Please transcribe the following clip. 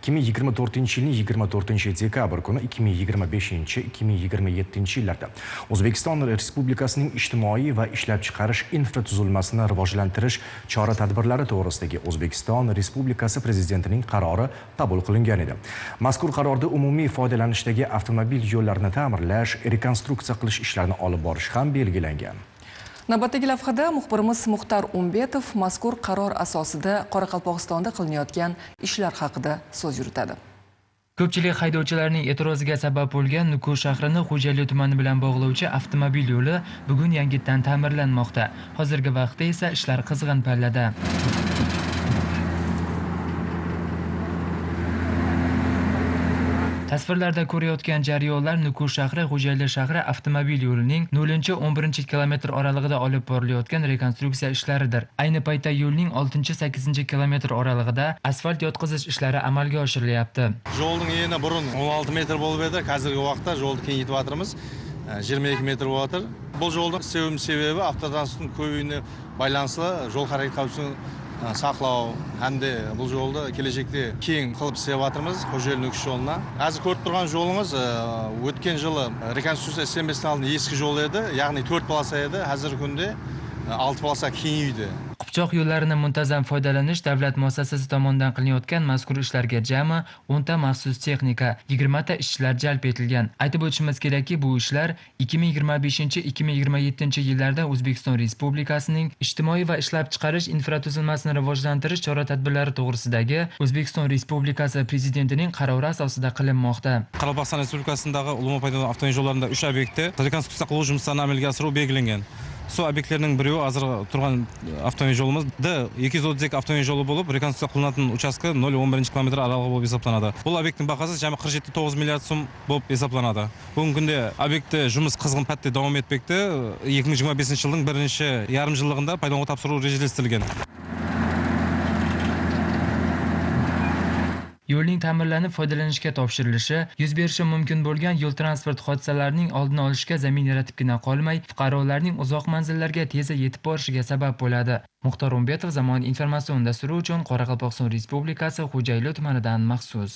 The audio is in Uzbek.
2024-yilning 24-dekabr kuni 2025-2027 yillarda O'zbekiston Respublikasining ijtimoiy va ishlab chiqarish infratuzilmasini rivojlantirish chora-tadbirlari to'g'risidagi O'zbekiston Respublikasi Prezidentining qarori qabul qilingan edi. Mazkur qarorda umumiy foydalanishdagi avtomobil yo'llarini ta'mirlash, rekonstruksiya qilish ishlarini olib borish ham belgilangan. Navbatdagi lavhada muxbirimiz Muxtor Umbetov mazkur qaror asosida Qoraqalpog'istonda qilinayotgan ishlar haqida so'z yuritadi. Ko'pchilik haydovchilarning e'tiroziga sabab bo'lgan Nukus shahrini Xo'jayli tumani bilan bog'lovchi avtomobil yo'li bugun yangitdan ta'mirlanmoqda. Hozirgi vaqtda esa ishlar qizg'in pallada. Tasvirlarda ko'rayotgan jarayonlar Nukus shahri Xo'jayli shahri avtomobil yo'lining 0-11 kilometr oralig'ida olib borilayotgan rekonstruksiya ishlaridir. Ayni paytda yo'lning 6-8 kilometr oralig'ida asfalt yotqizish ishlari amalga oshirilyapti. Yo'lning eni burun 16 metr bo'lib edi, hozirgi vaqtda yo'lni kengaytiryapmiz. 22 metr bo'ladir. Bu yo'lning sebebi avtotransportning ko'payishine байланышлы yo'l harakat xavfsizligini saqlov hamda bu yo'lda kelajakda keng qilib sevatirmiz Xo'jayli Nukus yo'lini. Hozir ko'rib turgan yo'limiz o'tgan yili rekonstruksiya qilinmasdan oldin eski yo'l edi, ya'ni 4 polasa edi. Hozirgi kunda 6 polasa kengaydi. Qipchoq yo'llarini muntazam foydalanish davlat muassasasi tomonidan qilinayotgan mazkur ishlarga jami 10 ta maxsus texnika, 20 ta ishchilar jalb etilgan. Aytib o'tishimiz kerakki, bu ishlar 2025-2027 yillarda O'zbekiston Respublikasining ijtimoiy va ishlab chiqarish infratuzilmasini rivojlantirish chora-tadbirlari to'g'risidagi O'zbekiston Respublikasi Prezidentining qarori asosida qilinmoqda. Qoraqalpog'iston Respublikasındagi ulug' foydali avtomobil yo'llarida 3 obyektda rekonstruksiya qilish jumlarini amalga oshirish belgilangan. Su obyektlarning biri hozir turgan avtomobil yo'limizda 232 avtomobil yo'li bo'lib, rekonstruksiya qilinadigan uchastka 0-11 kilometr aralig'i bo'lib hisoblanadi. Bu obyektning bahosi jami 47,9 milliard so'm bo'lib hisoblanadi. Bugungi kunda obyektda жұмыс qizg'in patda davom etmoqda. 2025-yilning birinchi yarim yilligida foydalanuvga topshiruv rejalashtirilgan. Yo'lning ta'mirlanib foydalanishga topshirilishi yuz berishi mumkin bo'lgan yo'l transport hodisalarining oldini olishga zamin yaratibgina qolmay, fuqarolarning uzoq manzillarga tez yetib borishiga sabab bo'ladi. Muxtor Umbetov, Zamon informatsion dasturi uchun Qoraqalpog'iston Respublikasi Xo'jayli tumanidan maxsus.